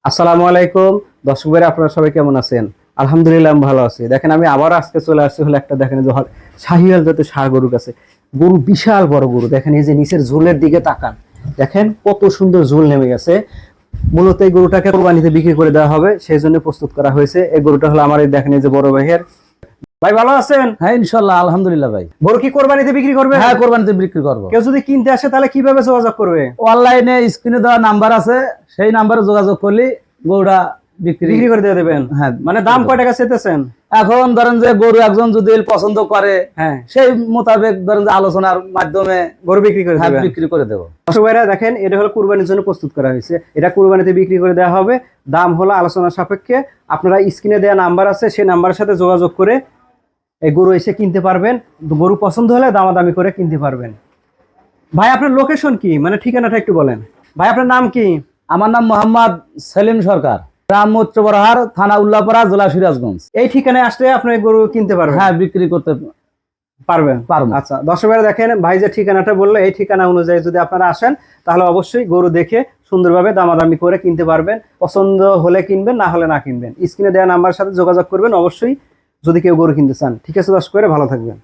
আসসালামু আলাইকুম দর্শক ভাইরা, আপনারা সবাই কেমন আছেন? আলহামদুলিল্লাহ আমি ভালো আছি। দেখেন আমি আবার আজকে চলে আসছি হলো একটা দেখেন যে শাহিওয়াল জাতের ষাঁড় গরুর কাছে। গরু বিশাল বড় গরু, দেখেন এই যে নিচের ঝোলের দিকে তাকান, দেখেন কত সুন্দর ঝোল নেমে গেছে। মূলত এই গরুটাকে কোরবানিতে বিক্রি করে দেওয়া হবে, সেই জন্য প্রস্তুত করা হয়েছে। এই গরুটা হলো আমার এই দেখেন এই যে বড় ভাইয়ের। ভাই ভালো আছেন? হ্যাঁ ইনশাল্লাহ আলহামদুলিল্লাহ ভাই। গরু কি কোরবানিতে বিক্রি করবে? হ্যাঁ কোরবানিতে বিক্রি করবো। কেউ যদি কিনতে আসে তাহলে কিভাবে যোগাযোগ করবে? অনলাইনে স্ক্রিনে দেওয়া নাম্বার আছে, সেই নাম্বারে যোগাযোগ করলে গরুটা বিক্রি করে দিয়ে দেবেন। হ্যাঁ, মানে দাম কয় টাকা চেতেছেন? এখন ধরেন যে গরু একজন যদি পছন্দ করে, হ্যাঁ সেই মোতাবেক ধরেন যে আলোচনার মাধ্যমে গরু বিক্রি করে দেবেন। বিক্রি করে দেবো। দর্শক ভাইরা দেখেন, এটা হলো কুরবানির জন্য প্রস্তুত করা হয়েছে। এটা কুরবানিতে বিক্রি করে দেওয়া হবে। দাম হলো আলোচনা সাপেক্ষে। আপনারা স্ক্রিনে দেওয়া নাম্বার আছে, সেই নাম্বারের সাথে যোগাযোগ করে এই গরু এসে কিনতে পারবেন। গরু পছন্দ হলে দামাদামি করে কিনতে পারবেন। ভাই আপনার লোকেশন কি, মানে ঠিকানাটা একটু বলেন। ভাই আপনার নাম কি? আমার নাম মোহাম্মদ সেলিম সরকার, গ্রাম মৈত্রবরহার, থানা উল্লাপাড়া, জেলা সিরাজগঞ্জ। এই ঠিকানায় আসলে আপনি গরু কিনতে পারবেন? হ্যাঁ বিক্রি করতে পারবেন। আচ্ছা দর্শক ভাইরা দেখেন, ভাই যে ঠিকানাটা বললো এই ঠিকানা অনুযায়ী যদি আপনারা আসেন তাহলে অবশ্যই গরু দেখে সুন্দরভাবে দামাদামি করে কিনতে পারবেন। পছন্দ হলে কিনবেন, না হলে না কিনবেন। স্ক্রিনে দেওয়া নাম্বারের সাথে যোগাযোগ করবেন অবশ্যই যদি কেউ গরু কিনতে চান। ঠিক আছে দর্শক ভাইরা, ভালো থাকবেন।